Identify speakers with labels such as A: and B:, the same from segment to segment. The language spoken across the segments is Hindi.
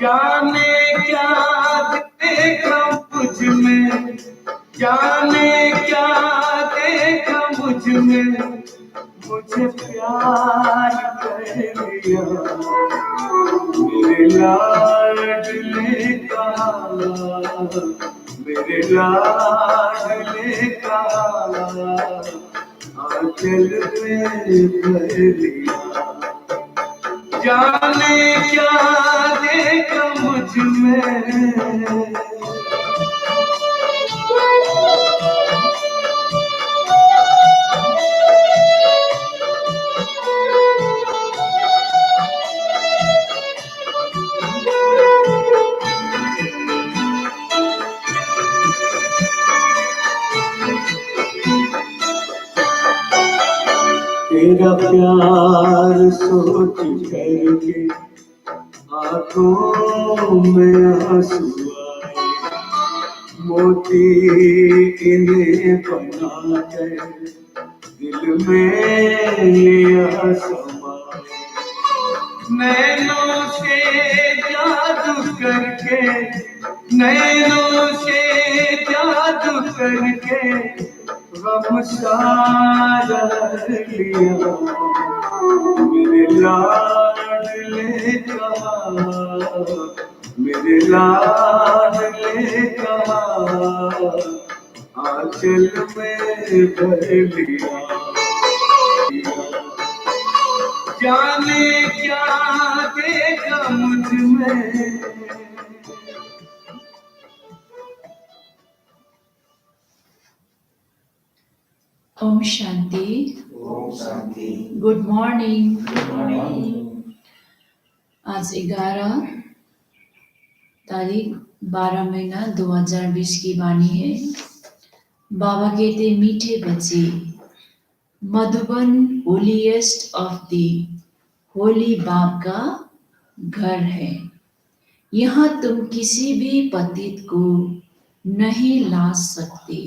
A: जाने क्या देखा मुझ में, जाने क्या देखा मुझ में, मुझे प्यार कर लिया मेरे लाडले का, मेरे लाडले का आंचल में भर लिया। जाने क्या देखा मुझ में। तेरा प्यार सोच करके आंखों में आंसू आए, मोती इन्हें बनाकर दिल में लिया समाए। नैनों से जादू करके, नैनों से जादू करके गम सारा लिया मेरे लाडले का, मेरे लाडले का आंचल में भर लिया। जाने क्या देखा मुझ में।
B: ओम शांति।
C: ओम शांति।
B: Good morning.
C: Good morning.
B: आज 11 तारीख 12 महीना 2020 की वाणी है। बाबा कहते मीठे बच्चे, Madhuban holiest of the Holi बाप का घर है। यहाँ तुम किसी भी पतित को नहीं ला सकते।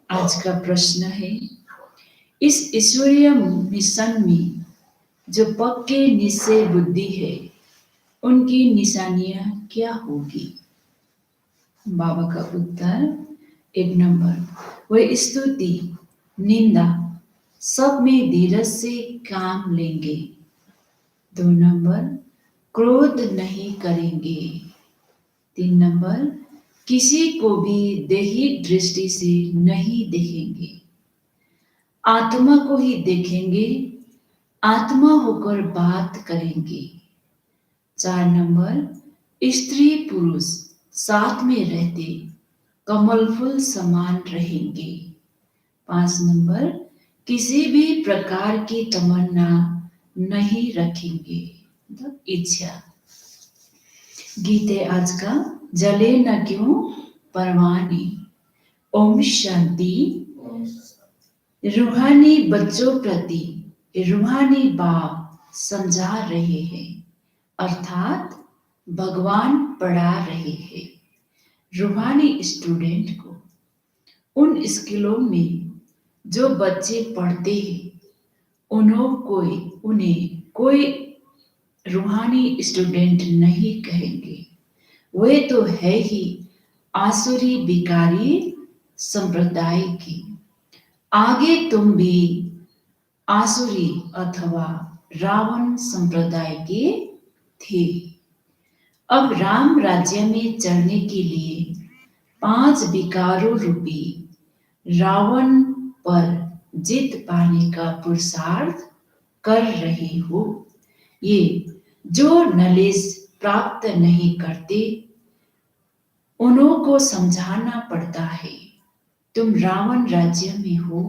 B: आज का प्रश्न है, इस ईश्वरीय मिशन में जो पक्के निश्चय बुद्धि है उनकी निशानियां क्या होगी? बाबा का उत्तर, 1 नंबर, वह स्तुति निंदा सब में धीरज से काम लेंगे। 2 नंबर, क्रोध नहीं करेंगे। 3 नंबर, किसी को भी दैहिक दृष्टि से नहीं देखेंगे, आत्मा को ही देखेंगे, आत्मा होकर बात करेंगे। 4 नंबर, स्त्री पुरुष साथ में रहते कमल फूल समान रहेंगे। 5 नंबर, किसी भी प्रकार की तमन्ना नहीं रखेंगे, मतलब इच्छा। गीत है आज का, जले न क्यों परवाने। ओम शांति। रूहानी बच्चों प्रति रूहानी बाप समझा रहे हैं, अर्थात भगवान पढ़ा रहे हैं रूहानी स्टूडेंट को। उन स्कूलों में जो बच्चे पढ़ते हैं उन्हें कोई रूहानी स्टूडेंट नहीं कहेंगे, वे तो है ही आसुरी विकारी संप्रदाय की। आगे तुम भी आसुरी अथवा रावण संप्रदाय के थे। अब राम राज्य में चढ़ने के लिए 5 विकारों रूपी रावण पर जीत पाने का पुरुषार्थ कर रहे हो। ये जो नॉलेज प्राप्त नहीं करते उन्हों को समझाना पड़ता है, तुम रावण राज्य में हो,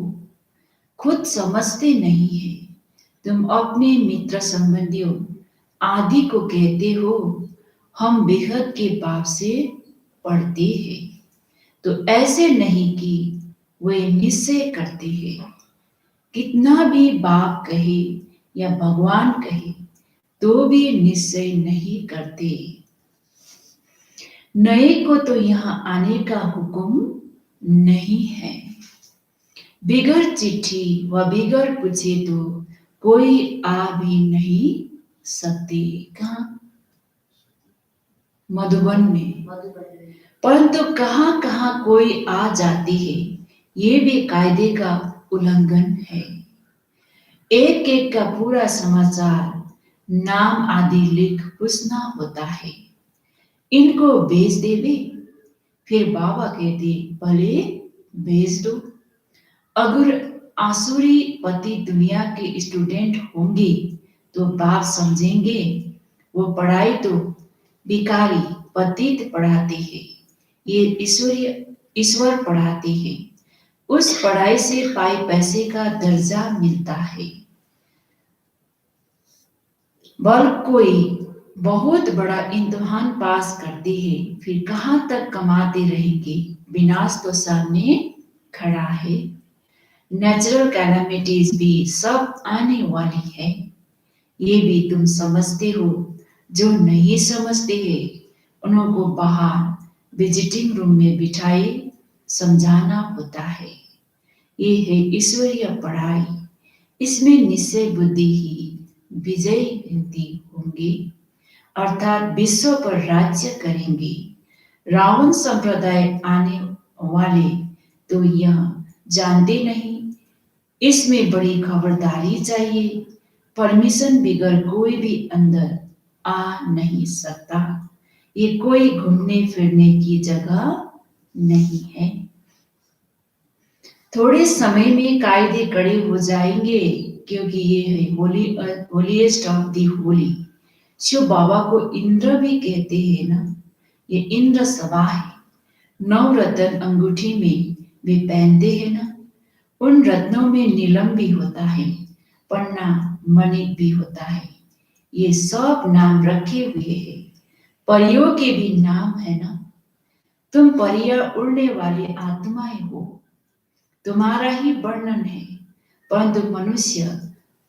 B: खुद समझते नहीं है। तुम अपने मित्र संबंधियों आदि को कहते हो हम बेहद के बाप से पढ़ते हैं, तो ऐसे नहीं कि वे निश्चय करते हैं। कितना भी बाप कहे या भगवान कहे तो भी निश्चय नहीं करते। नए को तो यहाँ आने का हुक्म नहीं है। बिगर चिट्ठी व बिगर पूछे तो कोई आ भी नहीं सकते। कहाँ मधुबन में, परंतु कहाँ कहाँ कोई आ जाती है, ये भी कायदे का उल्लंघन है। एक एक का पूरा समाचार, नाम आदि लिख पूछना होता है। इनको भेज देवे, फिर बाबा कहते भले भेज दो। अगर आसुरी पति दुनिया के स्टूडेंट होंगे तो बाप समझेंगे वो पढ़ाई तो भिखारी पतित पढ़ाते हैं, ये ईश्वर पढ़ाते हैं। उस पढ़ाई से पाए पैसे का दर्जा मिलता है। बल कोई बहुत बड़ा इम्तिहान पास करते हैं, फिर कहाँ तक कमाते रहेंगे, विनाश तो सामने खड़ा है। नेचुरल कैलामिटीज भी सब आने वाली है, ये भी तुम समझते हो। जो नहीं समझते हैं उनको बाहर विजिटिंग रूम में बिठाए समझाना होता है। ये है ईश्वरीय पढ़ाई, इसमें निश्चय बुद्धि ही विजय होंगे, अर्थात विश्व पर राज्य करेंगे। रावण संप्रदाय आने वाले तो यह जानते नहीं, इसमें बड़ी खबरदारी चाहिए। परमिशन बिगर कोई भी अंदर आ नहीं सकता, ये कोई घूमने फिरने की जगह नहीं है। थोड़े समय में कायदे कड़े हो जाएंगे, क्योंकि ये है holiest of the holy. Shiv Baba को इंद्र भी कहते हैं ना, ये इंद्र सभा है। 9 रत्न अंगूठी में वे पहनते हैं ना, उन रत्नों में नीलम भी होता है, पन्ना मणिक भी होता है। ये सब नाम रखे हुए हैं। परियों के भी नाम है ना। तुम परियां उड़ने वाली आत्माएं हो, तुम्हारा ही वर्णन है, परंतु मनुष्य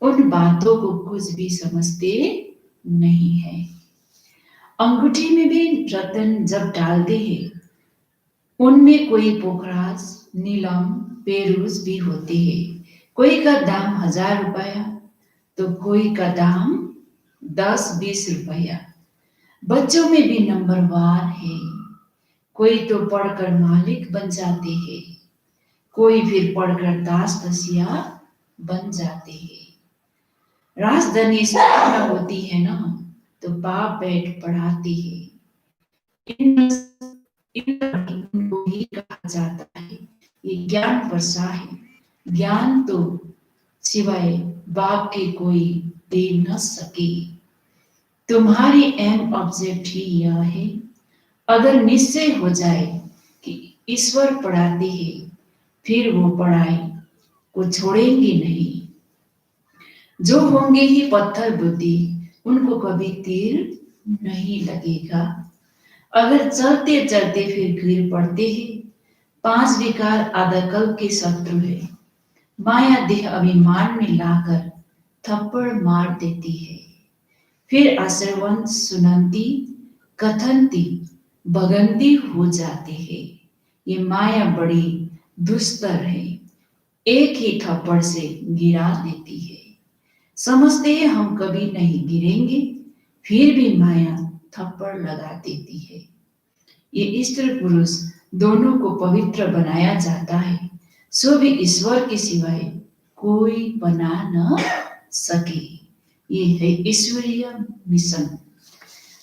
B: उन बातों को कुछ भी समझते नहीं है। अंगूठी में भी रत्न जब डालते हैं, उनमें कोई पोखराज, नीलम, पेरूस भी होते हैं। कोई का दाम 1000 रुपया तो कोई का दाम 10-20 रुपया। बच्चों में भी नंबरवार है, कोई तो पढ़कर मालिक बन जाते हैं, कोई फिर पढ़कर दास दसिया बन जाते हैं। राजधानी स्थापना होती है ना, तो बाप बैठ पढ़ाती है। इनको ही कहा जाता है, ये ज्ञान वर्षा है। ज्ञान तो सिवाय बाप के कोई दे न सके। तुम्हारी एम ऑब्जेक्ट ही यह है। अगर निश्चय हो जाए कि ईश्वर पढ़ाते हैं, फिर वो पढ़ाई को छोड़ेंगे नहीं। जो होंगे ही पत्थर बुद्धि, उनको कभी तीर नहीं लगेगा। अगर चलते चलते फिर गिर पड़ते हैं, 5 विकार आधा कल्प के शत्रु है। माया देह अभिमान में लाकर थप्पड़ मार देती है, फिर आश्रवंत सुनंती कथनती भगंती हो जाते हैं। ये माया बड़ी दुस्तर है, एक ही थप्पड़ से गिरा देती है। समझते हैं हम कभी नहीं गिरेंगे, फिर भी माया थप्पड़ लगा देती है। ये स्त्री पुरुष दोनों को पवित्र बनाया जाता है, सो भी ईश्वर के सिवाय कोई बना न सके। ये है ईश्वरीय मिशन।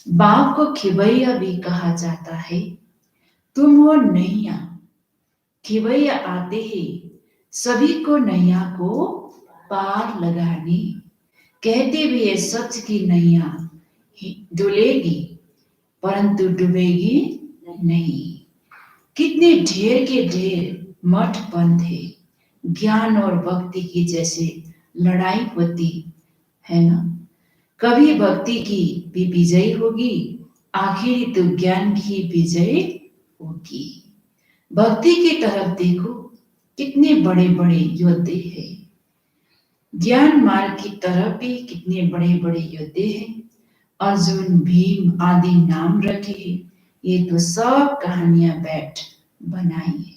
B: बाप को खिवैया भी कहा जाता है। तुम हो नैया, खिवैया आते ही सभी को नैया को पार लगाने। कहते भी है सच की नैया डुलेगी, परंतु डूबेगी नहीं। कितने ढेर के ढेर मठ पंथ है, ज्ञान और भक्ति की जैसे लड़ाई होती है ना। कभी भक्ति की भी विजय होगी, आखिर तो ज्ञान की विजय होगी। भक्ति की तरफ देखो, कितने बड़े बड़े योद्धे हैं। ज्ञान मार्ग की तरफ भी कितने बड़े बड़े योद्धे हैं। अर्जुन, भीम आदि नाम रखे हैं, ये तो सब कहानियां बैठ बनाई है।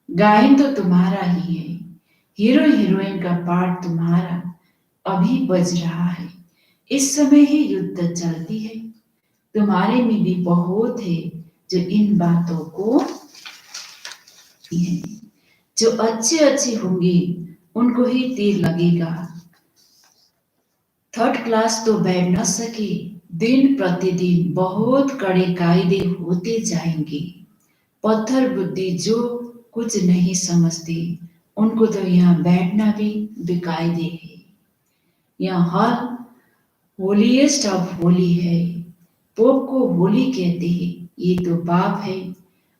B: गायन तो तुम्हारा ही है, हीरो हीरोइन का पार्ट तुम्हारा अभी बज रहा है। इस समय ही युद्ध चलती है, तुम्हारे में भी बहुत है जो इन बातों को है। जो अच्छे होंगे उनको ही तीर लगेगा। थर्ड क्लास तो बैठ न सके, दिन प्रतिदिन बहुत कड़े कायदे होते जाएंगे। पत्थर बुद्धि जो कुछ नहीं समझते उनको तो यहाँ बैठना भी बेकायदे है। यहाँ हॉल होलीएस्ट ऑफ होली है। पोप को होली कहते हैं, ये तो बाप है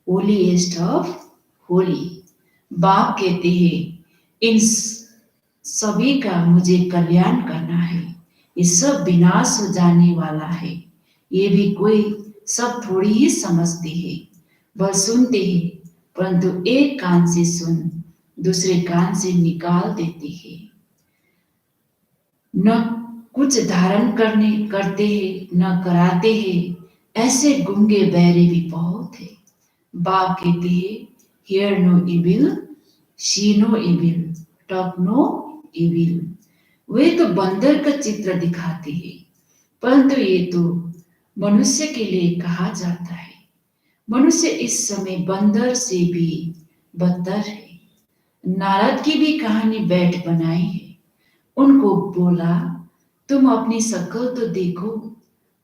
B: होलीएस्ट ऑफ होली। बाप कहते हैं इन सभी का मुझे कल्याण करना है, ये सब विनाश हो जाने वाला है। ये भी कोई सब थोड़ी ही समझते हैं, बस सुनते हैं, परंतु एक कान से सुन दूसरे कान से निकाल देते हैं। न कुछ धारण करते हैं न कराते हैं। ऐसे गूंगे बहरे भी बहुत है। बाप कहते हैं hear no evil, see no evil, talk no evil. वे तो बंदर का चित्र दिखाते हैं, परंतु ये तो मनुष्य के लिए कहा जाता है। मनुष्य इस समय बंदर से भी बदतर है। नारद की भी कहानी बैठ बनाई है। उनको बोला तुम अपनी शक्ल तो देखो,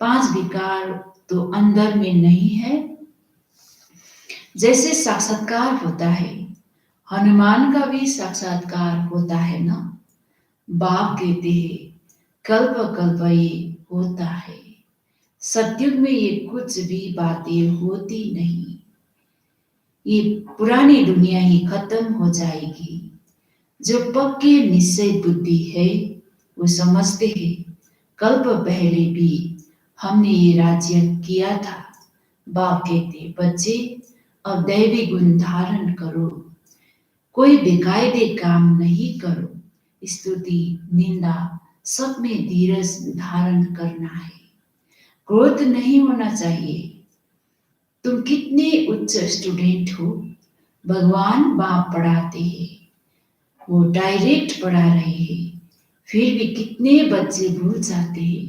B: 5 विकार तो अंदर में नहीं है। जैसे साक्षात्कार होता है, हनुमान का भी साक्षात्कार होता है ना। बाप कहते हैं कल्प कल्प ये होता है। सतयुग में ये कुछ भी बातें होती नहीं। ये पुरानी दुनिया ही खत्म हो जाएगी। जो पक्के निश्चय बुद्धि है वो समझते हैं कल्प पहले भी हमने ये राज्य किया था। बाप कहते बच्चे अब दैवी गुण धारण करो, कोई बेकायदे काम नहीं करो। स्तुति निंदा सब में धीरज धारण करना है। क्रोध नहीं होना चाहिए। तुम कितने उच्च स्टूडेंट हो, भगवान बाप पढ़ाते हैं, वो डायरेक्ट पढ़ा रहे हैं, फिर भी कितने बच्चे भूल जाते हैं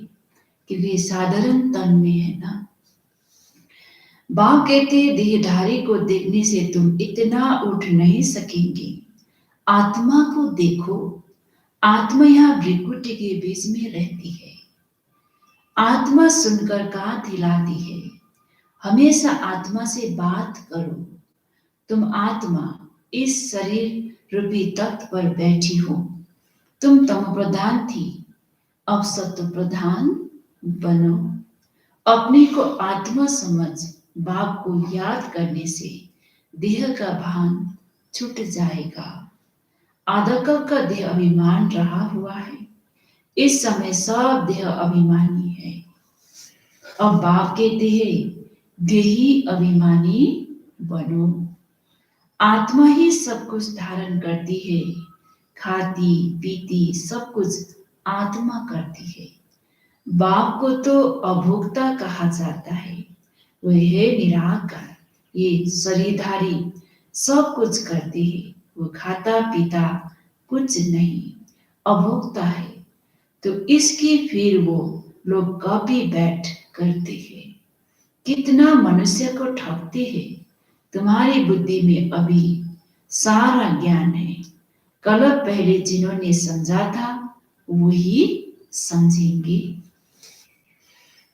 B: क्योंकि साधारण तन में है ना। बाप कहते देहधारी को देखने से तुम इतना उठ नहीं सकेंगे। आत्मा को देखो। आत्मा यहाँ भ्रिकुटी के बीच में रहती है। आत्मा सुनकर कान हिलाती है। हमेशा आत्मा से बात करो। तुम आत्मा इस शरीर रूपी तख्त पर बैठी हो। तुम तम प्रधान थी, अब सत्व प्रधान बनो। अपने को आत्मा समझ बाप को याद करने से देह का भान छूट जाएगा। आधाकल्प का देह अभिमान रहा हुआ है, इस समय सब देह अभिमानी है। अब बाप कहते हैं देही अभिमानी बनो। आत्मा ही सब कुछ धारण करती है, खाती पीती सब कुछ आत्मा करती है। बाप को तो अभोक्ता कहा जाता है, वह है निराकार। ये शरीरधारी सब कुछ करते हैं, वो खाता पीता कुछ नहीं, अभोक्ता है। तो इसकी फिर वो लोग कॉपी बैठ करते हैं। कितना मनुष्य को ठगते हैं। तुम्हारी बुद्धि में अभी सारा ज्ञान है। कल पहले जिन्होंने समझा था वही समझेंगे।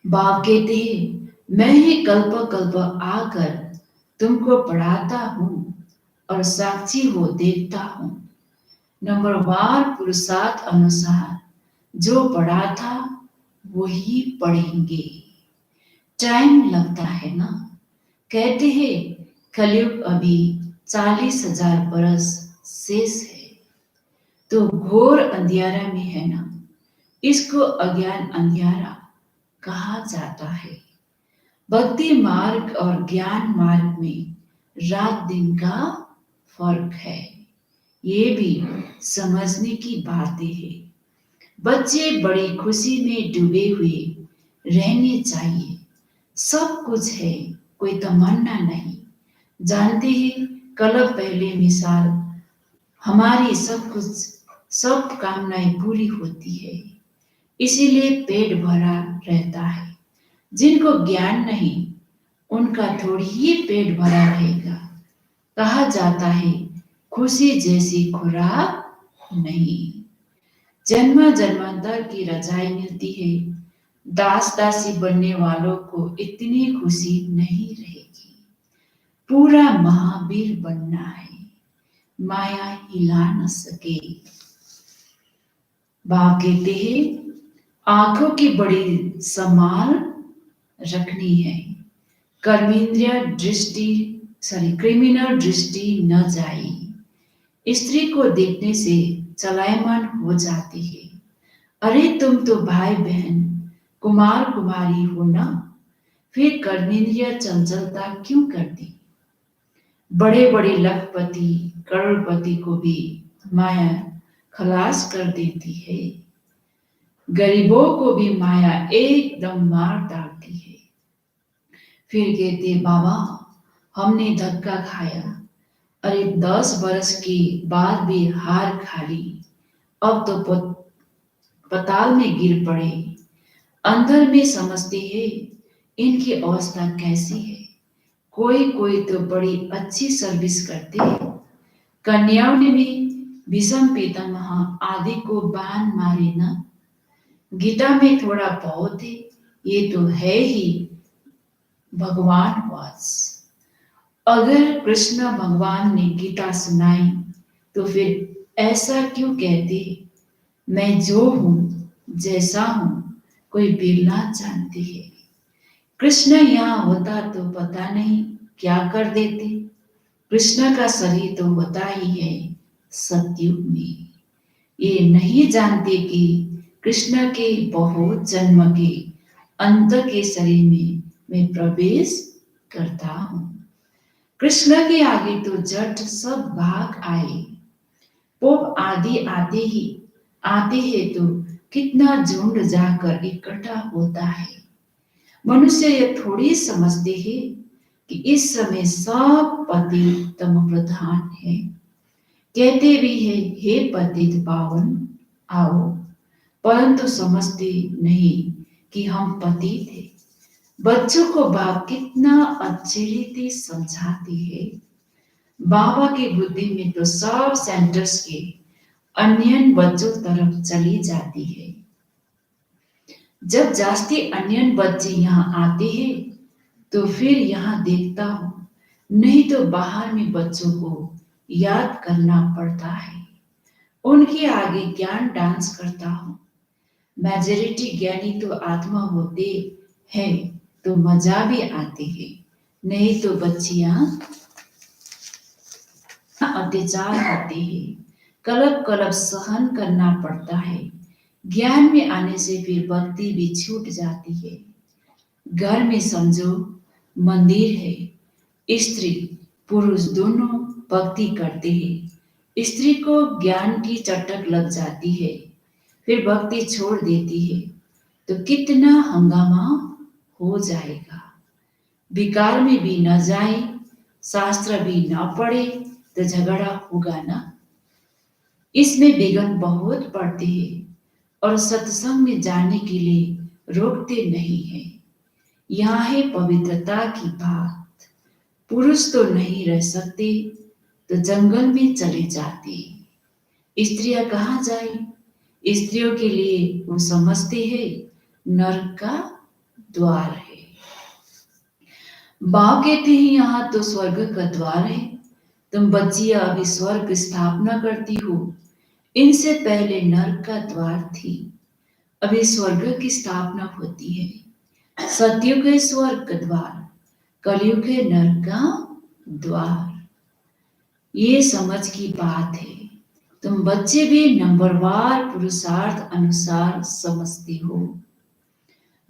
B: बाप कहते हैं मैं ही कल्प कल्प आकर तुमको पढ़ाता हूं और साक्षी हो देखता हूं। नंबरवार पुरुषार्थ अनुसार जो पढ़ा था वही पढ़ेंगे। टाइम लगता है ना। कहते हैं कलयुग अभी 40,000 बरस शेष है, तो घोर अंधियारा में है ना। इसको अज्ञान अंधियारा कहा जाता है। भक्ति मार्ग और ज्ञान मार्ग में रात दिन का फर्क है, ये भी समझने की बातें हैं। बच्चे बड़ी खुशी में डूबे हुए रहने चाहिए। सब कुछ है, कोई तमन्ना नहीं। जानते हैं कल पहले मिसाल हमारी सब कामनाएं पूरी होती है, इसीलिए पेट भरा रहता है। जिनको ज्ञान नहीं उनका थोड़ी ही पेट भरा रहेगा। कहा जाता है खुशी जैसी खुराक नहीं। जन्म जन्मांतर की रजाई मिलती है, दास दासी बनने वालों को इतनी खुशी नहीं रहेगी। पूरा महावीर बनना है, माया हिला न सके। बाप कहते हैं आंखों की बड़ी संभाल रखनी है, क्रिमिनल दृष्टि न जाए। स्त्री को देखने से चलायमान हो जाती है। अरे तुम तो भाई बहन कुमार कुमारी हो ना, फिर कर्मेंद्रिय चंचलता क्यों करती? बड़े बड़े लखपति करोड़पति को भी माया खलास कर देती है। गरीबों को भी माया एकदम मार डालती है। फिर कहते बाबा हमने धक्का खाया, अरे 10 बरस के बाद भी हार खा ली, अब तो पताल में गिर पड़े। अंदर में समझते हैं इनकी अवस्था कैसी है। कोई कोई तो बड़ी अच्छी सर्विस करते हैं। कन्याओं ने भी भीष्म पितामह आदि को बाण मारे न। गीता में थोड़ा बहुत है, ये तो है ही भगवान वास। अगर कृष्ण भगवान ने गीता सुनाई तो फिर ऐसा क्यों कहते मैं जो हूं जैसा हूं कोई बिरला जानती है। कृष्ण यहाँ होता तो पता नहीं क्या कर देते। कृष्ण का शरीर तो होता ही है सतयुग में। ये नहीं जानते कि कृष्ण के बहुत जन्म के अंत के शरीर में मैं प्रवेश करता हूं। कृष्ण के आगे तो जट सब भाग आए। पोप आदि आते हैं तो कितना झुंड जाकर इकट्ठा होता है। मनुष्य ये थोड़ी समझते हैं कि इस समय सब पतित तम प्रधान है। कहते भी है हे पतित पावन आओ, परंतु समझते नहीं कि हम पतित थे। बच्चों को बाप कितना अच्छी रीति समझाते हैं। बाबा की बुद्धि में तो सब सेंटर्स के अन्य बच्चों तरफ चली जाती है। जब जास्ती अन्य बच्चे यहाँ आते हैं तो फिर यहाँ देखता हूँ, नहीं तो बाहर में बच्चों को याद करना पड़ता है। उनके आगे ज्ञान डांस करता हूँ। मेजॉरिटी ज्ञानी तो आत्मा होते हैं तो मजा भी आती है, नहीं तो बच्चियां अत्याचार होते हैं, कलप कलप सहन करना पड़ता है। ज्ञान में आने से फिर भक्ति भी छूट जाती है। घर में समझो मंदिर है, स्त्री पुरुष दोनों भक्ति करते हैं। स्त्री को ज्ञान की चटक लग जाती है, फिर भक्ति छोड़ देती है तो कितना हंगामा हो जाएगा। विकार में भी न जाए, शास्त्र भी न पढ़े तो झगड़ा होगा ना। इसमें विघ्न बहुत पड़ते हैं और सत्संग में जाने के लिए रोकते नहीं है। यहाँ है पवित्रता की बात। पुरुष तो नहीं रह सकते तो जंगल में चले जाते। स्त्रियां कहाँ जाए? स्त्रियों के लिए वो समझते हैं नरक का द्वार है। बाप कहते हैं यहाँ तो स्वर्ग का द्वार है। तुम बच्चियां अभी स्वर्ग स्थापना करती हो, इनसे पहले नरक का द्वार थी, अभी स्वर्ग की स्थापना होती है। सतयुग है स्वर्ग का द्वार, कलयुग है नरक का द्वार। ये समझ की बात है। तुम बच्चे भी नंबरवार पुरुषार्थ अनुसार समझते हो।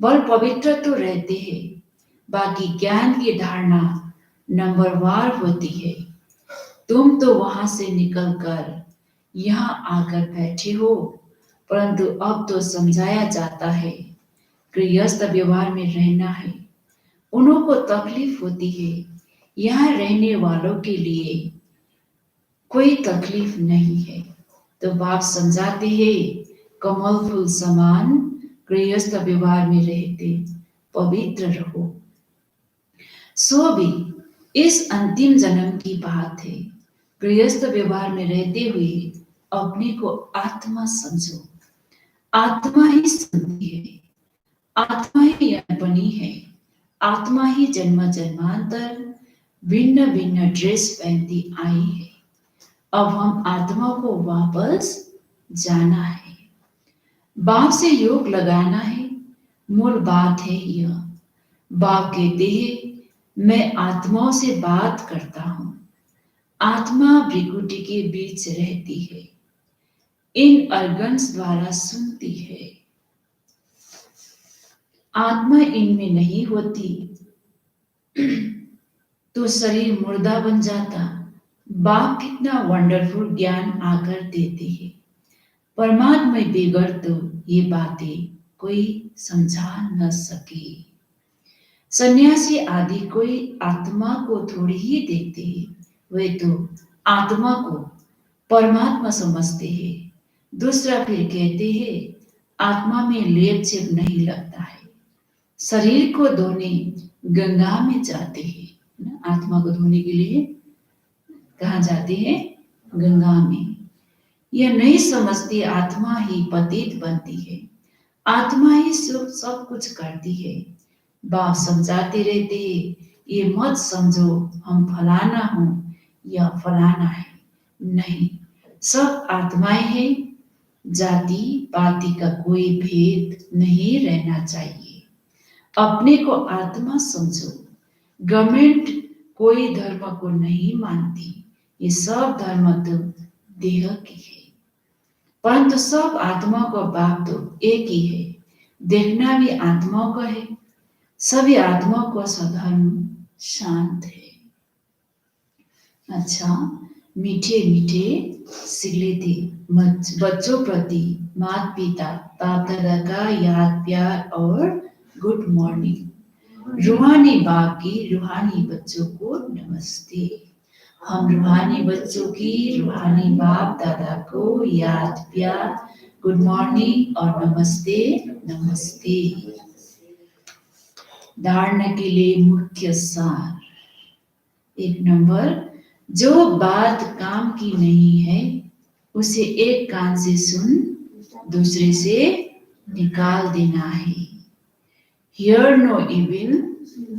B: बल पवित्र तो रहते हैं, बाकी ज्ञान की धारणा नंबरवार होती है। तुम तो वहां से निकलकर यहाँ आकर बैठे हो, परंतु अब तो समझाया जाता है गृहस्थ व्यवहार में रहना है। उन्हों को तकलीफ होती है, यहाँ रहने वालों के लिए कोई तकलीफ नहीं है। तो बाप समझाते हैं कमल फूल समान गृहस्थ व्यवहार में रहते, पवित्र रहो। सो भी इस अंतिम जन्म की बात है। गृहस्थ व्यवहार में रहते हुए अपने को आत्मा समझो। आत्मा ही सुनती है, आत्मा ही बनी है, आत्मा ही जन्म जन्मांतर भिन्न भिन्न ड्रेस पहनती आई है। अब हम आत्मा को वापस जाना है, बाप से योग लगाना है। मूल बात है यह। बाप कहते हैं मैं आत्माओं से बात करता हूं। आत्मा भृकुटी के बीच रहती है, इन अर्गन्स द्वारा सुनती है। आत्मा इनमें नहीं होती तो शरीर मुर्दा बन जाता। बाप कितना वंडरफुल ज्ञान आकर देते हैं। परमात्मा बेगर तो ये बातें कोई समझा न सके। सन्यासी आदि कोई आत्मा को थोड़ी ही देखते हैं, वे तो आत्मा को परमात्मा समझते हैं। दूसरा फिर कहते हैं आत्मा में लेप छेप नहीं लगता है। शरीर को धोने गंगा में जाते हैं, आत्मा को धोने के लिए कहाँ जाते हैं? गंगा में। यह नहीं समझती आत्मा ही पतित बनती है, आत्मा ही सब कुछ करती है। बाप समझाते रहते हैं ये मत समझो हम फलाना हूं या फलाना है। नहीं, सब आत्माएं हैं। जाति पाति का कोई भेद नहीं रहना चाहिए। अपने को आत्मा समझो। गवर्नमेंट कोई धर्म को नहीं मानती, ये सब धर्म तो देह की है, परंतु सब आत्मा को बाप तो एक ही है। देखना भी आत्माओं का है। सभी आत्माओं को स्वधर्म शांत है। अच्छा, मीठे मीठे सिगलेते बच्चों प्रति माता पिता बाप दादा का याद प्यार और गुड मॉर्निंग। रूहानी बाप की रूहानी बच्चों को नमस्ते। हम रूहानी बच्चों की रूहानी बाप दादा को याद प्यार गुड मॉर्निंग और नमस्ते नमस्ते। धारणा के लिए मुख्य सार। 1 नंबर, जो बात काम की नहीं है उसे एक कान से सुन दूसरे से निकाल देना है। Hear no evil,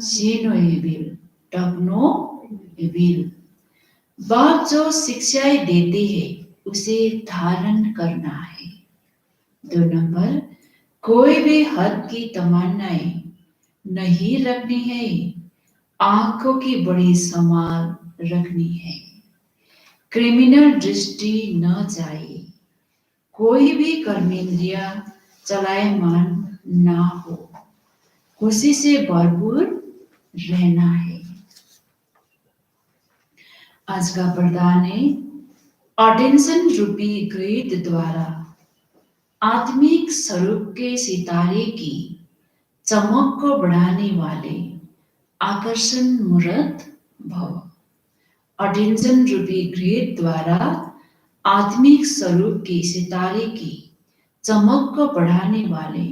B: say no evil, talk no evil। बाप जो शिक्षाएं देते हैं उसे धारण करना है। 2 नंबर, कोई भी हद की तमन्नाएं नहीं रखनी है, आंखों की बड़ी संभाल रखनी है। क्रिमिनल दृष्टि न जाए, कोई भी कर्मेंद्रिया चलायमान ना हो, खुशी से भरपूर रहना है। आज का वरदान है अटेंशन रूपी ग्रिड द्वारा आत्मिक स्वरूप के सितारे की चमक को बढ़ाने वाले आकर्षण मूर्त भव। अटेंशन रूपी ग्रिड द्वारा आत्मिक स्वरूप के सितारे की चमक को बढ़ाने वाले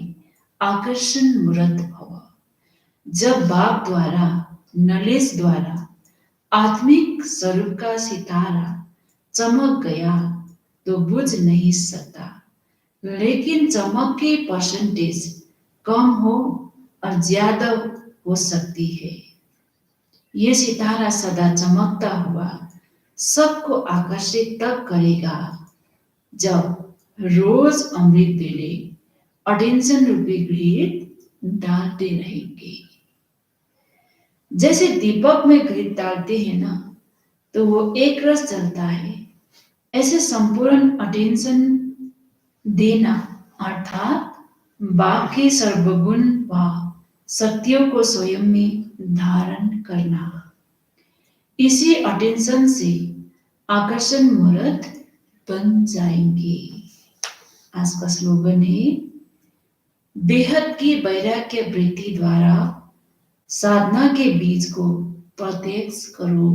B: आकर्षण मूर्त भव। जब बाप द्वारा नॉलेज द्वारा आत्मिक स्वरूप का सितारा चमक गया तो बुझ नहीं सकता, लेकिन चमक के परसेंटेज कम हो और ज्यादा हो सकती है। ये सितारा सदा चमकता हुआ सबको आकर्षित तब करेगा जब रोज अमृत वेले अटेंशन रूपी ग्रिड डालते रहेंगे। जैसे दीपक में ग्रिड डालते हैं ना तो वो एक रस जलता है, ऐसे संपूर्ण अटेंशन देना अर्थात बाप के सर्वगुण व शक्तियों को स्वयं में धारण करना। इसी अटेंशन से आकर्षण मूर्त बन जाएंगे। आज का स्लोगन है बेहद की वैराग्य वृत्ति द्वारा साधना के बीज को प्रत्यक्ष करो।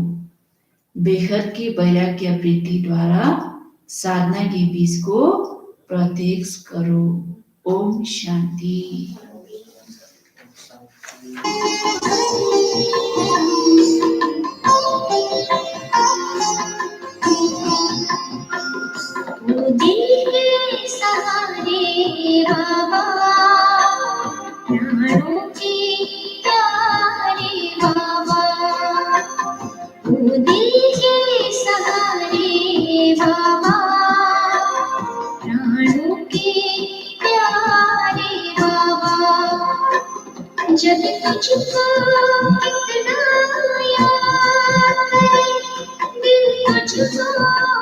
B: बेहद की वैराग्य वृत्ति द्वारा साधना के बीज को प्रत्यक्ष करो। ओम शांति।
D: वो दिल के सहारे बाबा, प्राणों के प्यारे बाबा, वो दिल के सहारे बाबा, प्राणों के प्यारे बाबा। जब तुझको कितना याद करे दिल तुझको